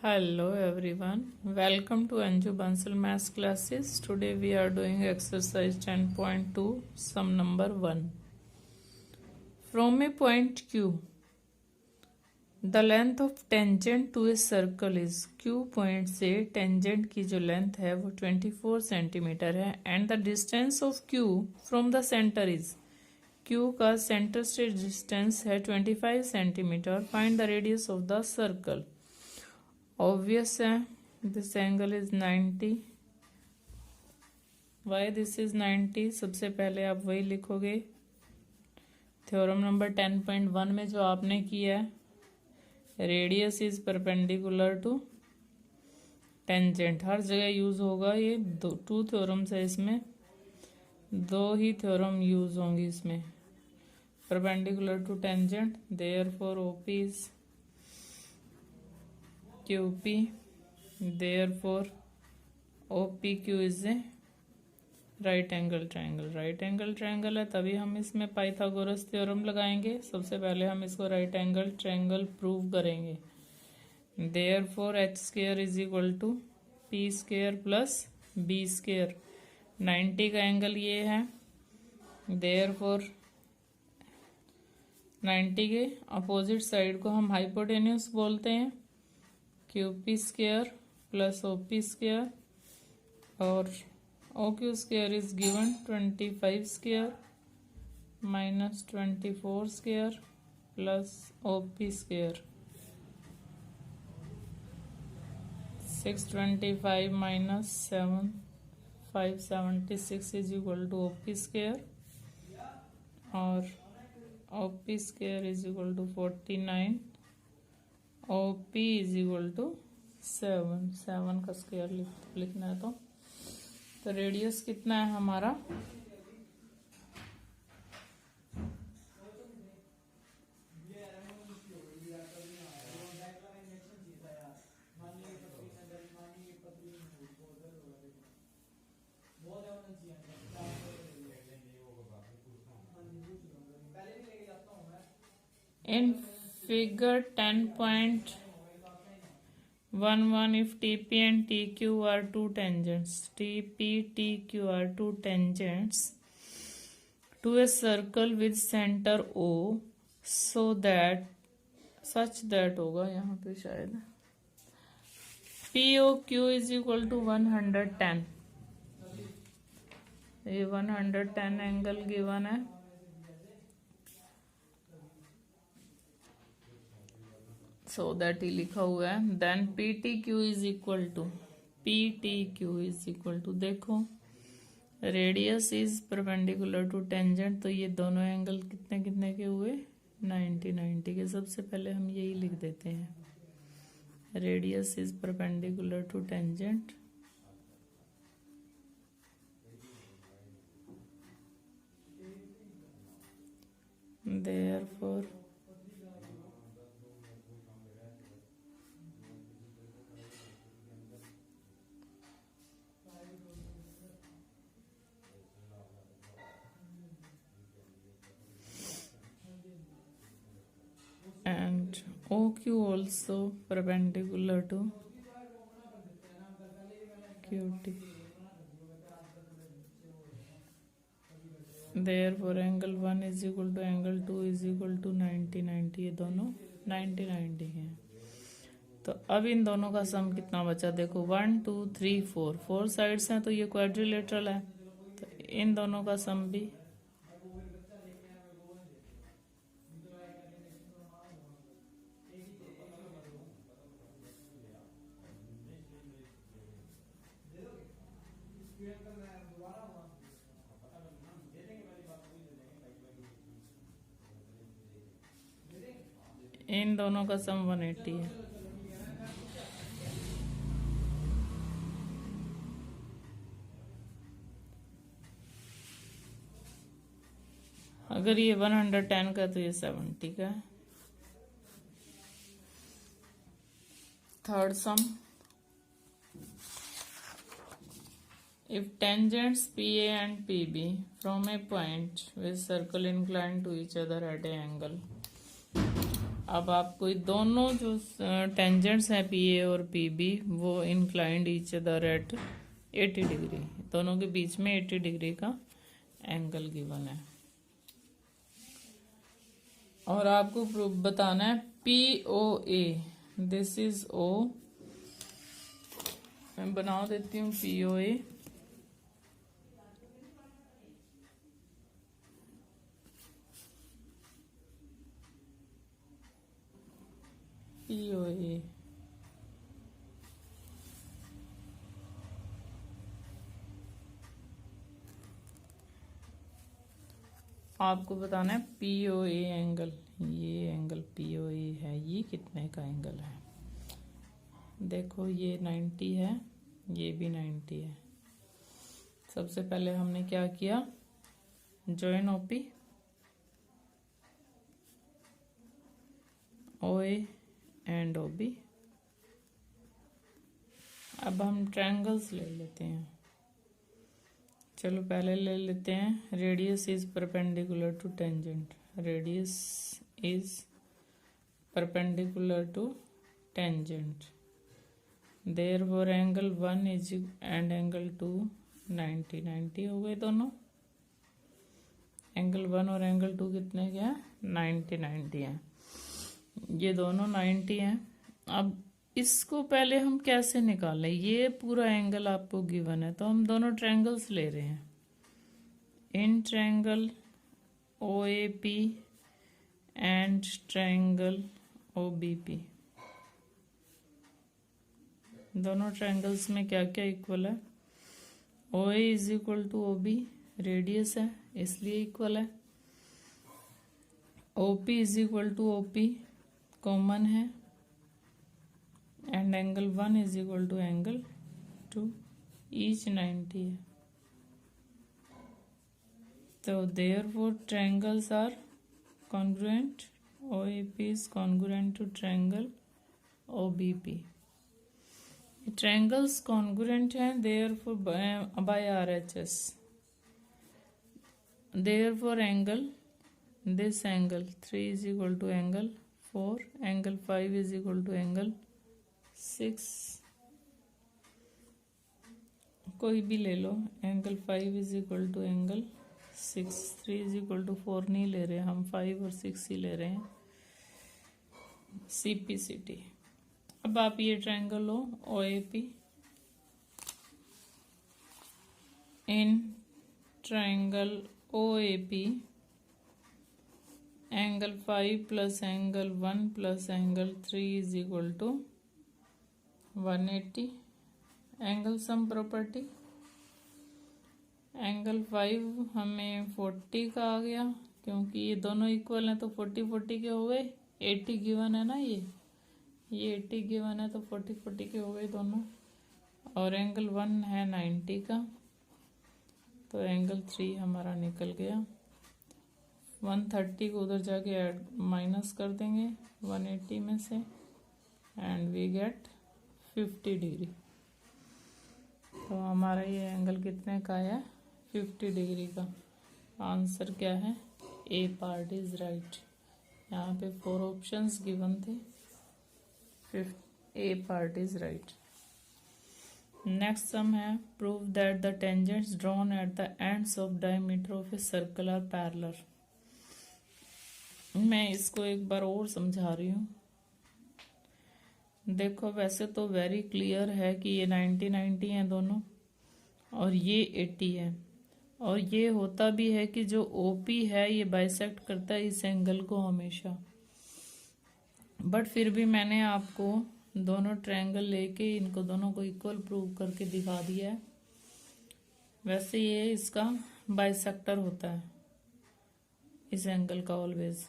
Hello everyone, welcome to Anju Bansal Maths classes. Today we are doing exercise 10.2, sum number 1. From a point Q, the length of tangent to a circle is Q point से tangent की जो length है वो 24 centimetre है and the distance of Q from the center is Q का center से distance है 25 centimetre. Find the radius of the circle. Obvious है, this angle is 90. Why this is 90? सबसे पहले आप वही लिखोगे थ्योरम नंबर 10.1 में जो आपने किया है. Radius is perpendicular to tangent. हर जगह यूज होगा ये. टू थ्योरम्स है इसमें, दो ही थ्योरम यूज होंगी इसमें. Perpendicular to tangent, therefore OP is QP, therefore OPQ is a right angle triangle. Right angle triangle है तभी हम इसमें पाइथागोरस थ्योरम लगाएंगे. सबसे पहले हम इसको राइट एंगल ट्रायंगल प्रूव करेंगे. therefore H square is equal to P square plus B square. 90 का एंगल ये है, therefore 90 के अपोजिट साइड को हम हाइपोटेन्यूस बोलते हैं. QP square plus OP square और OQ square is given 25 square minus 24 square plus OP square. 625 minus 7 576 is equal to OP square और OP square is equal to 49. OP is equal to 7 का square लिखना है. तो radius कितना है हमारा? इन figure 10.11, if TP and TQ are two tangents, TP, TQ are two tangents to a circle with center O, so that such that होगा यहाँ पे शायद POQ is equal to 110. ये 110 एंगल गिवन है. सो दैट ही लिखा हुआ है. Then PTQ is equal to देखो radius is perpendicular to tangent, तो ये दोनों एंगल कितने कितने के हुए? 90 के. सबसे पहले हम यही लिख देते हैं. Radius is perpendicular to tangent, therefore and OQ also perpendicular to QT. Therefore angle 1 is equal to angle 2 is equal to 90. ये दोनों 90 हैं. तो अब इन दोनों का सम कितना बचा? देखो 1 2 3 4 साइड्स हैं तो ये क्वाड्रिलेटरल है. तो इन दोनों का सम भी इन दोनों का सम 180 है. अगर ये 110 का तो ये 70 का है. Third some, if tangents PA and PB from a point with circle inclined to each other at an angle अब आपको ये दोनों जो टेंजेंट्स हैं पी ए और पी बी वो inclined each other at 80 degree, दोनों के बीच में 80 डिग्री का एंगल गिवन है। और आपको प्रूफ बताना है P O A, this is O, मैं बना देती हूँ P O A. P O ए आपको बताना है पी ओ ए एंगल, ये एंगल पी ओ ए है, ये कितने का एंगल है। देखो ये 90 है, ये भी 90 है। सबसे पहले हमने क्या किया, join OP O A and O B. अब हम ट्रायंगल्स ले लेते हैं। चलो पहले ले लेते हैं, radius is perpendicular to tangent, radius is perpendicular to tangent, therefore angle 1 is and angle 2 90 हो गए दोनों। एंगल 1 और एंगल 2 कितने के हैं, 90 हैं। ये दोनों 90 हैं। अब इसको पहले हम कैसे निकालें, ये पूरा एंगल आपको गिवन है तो हम दोनों ट्रायंगल्स ले रहे हैं। In triangle O A P and triangle O B P, दोनों ट्रायंगल्स में क्या क्या इक्वल है, O A is equal to O B, radius है इसलिए इक्वल है। O P is equal to O P, common है, and angle 1 is equal to angle 2, each 90 है। तो therefore triangles are congruent, O A P is congruent to triangle O B P. Triangles congruent हैं therefore by R H S, therefore angle this angle 3 is equal to angle 4, angle 5 is equal to angle 6, कोई भी ले लो, angle 5 is equal to angle 6, 3 is equal to 4 नहीं ले रहे हम, 5 और 6 ही ले रहे हैं, CPCT। अब आप ये ट्रायंगल लो OAP, in triangle OAP angle 5 plus angle 1 plus angle 3 is equal to 180, angle sum property. Angle 5 हमें 40 का आ गया, क्योंकि ये दोनों इक्वल हैं तो 40 40 के हो गए, 80 गिवन है ना, ये 80 गिवन है तो 40 40 के हो गए दोनों। और एंगल 1 है 90 का, तो एंगल 3 हमारा निकल गया। 130 को उधर जाके ऐड माइनस कर देंगे 180 में से, एंड वी गेट 50 डिग्री। तो हमारा ये एंगल कितने का है, 50 डिग्री का। आंसर क्या है, ए पार्ट इज राइट। यहाँ पे 4 ऑप्शंस गिवन थे, A part is right. Next sum है, prove that the tangents drawn at the ends of diameter of a circle are parallel. मैं इसको एक बार और समझा रही हूँ। देखो वैसे तो वेरी क्लियर है कि ये 90 हैं दोनों, और ये 80 है, और ये होता भी है कि जो OP है ये बाइसेक्ट करता है इस एंगल को हमेशा। बट फिर भी मैंने आपको दोनों ट्रायंगल लेके इनको दोनों को इक्वल प्रूव करके दिखा दिया है। वैसे ये इसका बाइसेक्टर होता है इस एंगल का ऑलवेज।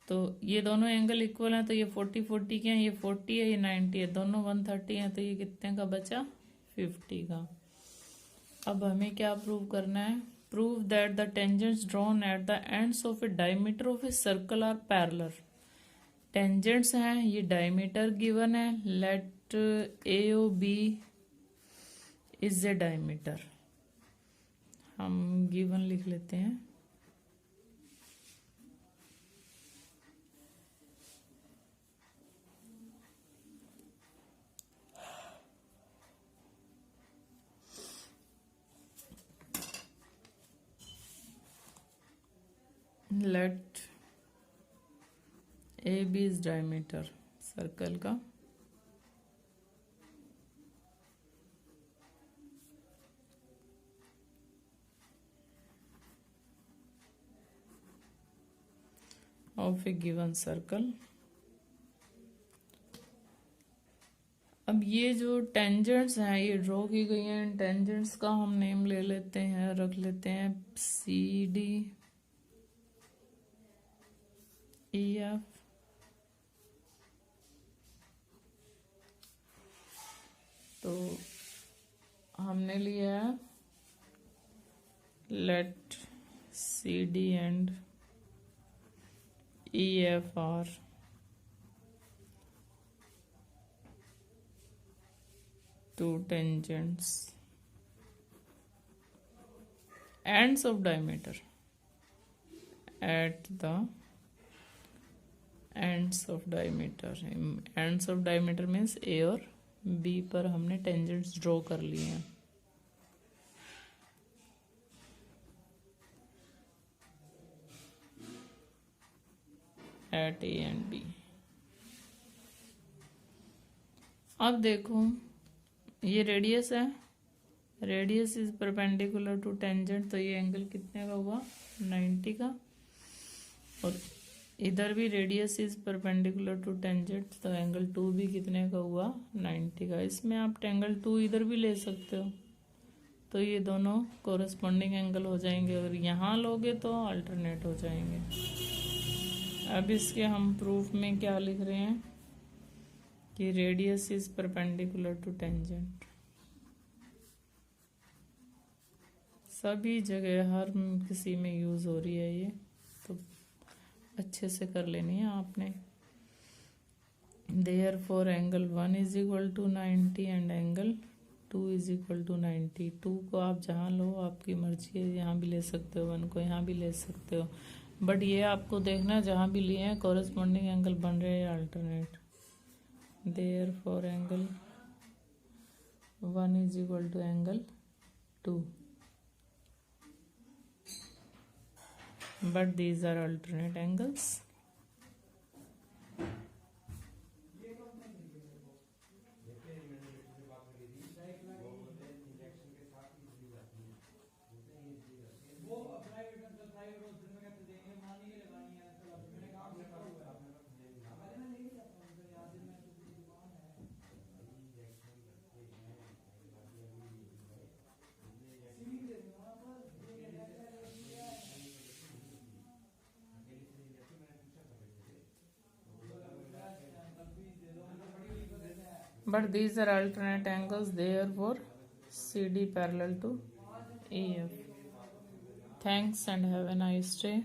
तो ये दोनों एंगल इक्वल हैं, तो ये 40 40 के हैं, ये 40 है, ये 90 है, दोनों 130 हैं, तो ये कितने का बचा, 50 का। अब हमें क्या प्रूव करना है, prove that the tangents drawn at the ends of a diameter of a circle are parallel. Tangents हैं, ये डायमीटर गिवन है, let AOB is a diameter, हम गिवन लिख लेते हैं। AB is diameter सर्कल का. Of a given circle. अब ये जो टेंजेंट्स हैं ये ड्रॉ की गई हैं. इन टेंजेंट्स का हम नेम ले लेते हैं, रख लेते हैं CD EF. तो हमने लिया है let CD and EF are two tangents ends of diameter at the ends of diameter. ends of diameter means A और B पर हमने tangents ड्रॉ कर लिए हैं. at A and B. अब देखो ये रेडियस है. Radius is perpendicular to tangent. तो ये एंगल कितने का हुआ? 90 का. और इधर भी radius is perpendicular to tangent. तो एंगल 2 भी कितने का हुआ? 90 का. इसमें आप एंगल 2 इधर भी ले सकते हो. तो ये दोनों कोरस्पॉन्डिंग एंगल हो जाएंगे. अगर यहाँ लोगे तो अल्टरनेट हो जाएंगे. अब इसके हम प्रूफ में क्या लिख रहे हैं कि radius is perpendicular to tangent. सभी जगह हर किसी में यूज हो रही है ये, तो अच्छे से कर लेनी है आपने. Therefore angle 1 is equal to 90 and angle 2 is equal to 90. 2 को आप जहाँ लो आपकी मर्जी है. यहाँ भी ले सकते हो, 1 को यहाँ भी ले सकते हो. बट ये आपको देखना जहाँ भी लिए हैं कॉरेस्पॉन्डिंग एंगल बन रहे हैं alternate. Therefore angle 1 is equal to angle 2. But these are alternate angles. But these are alternate angles, therefore CD parallel to EF. Thanks and have a nice day.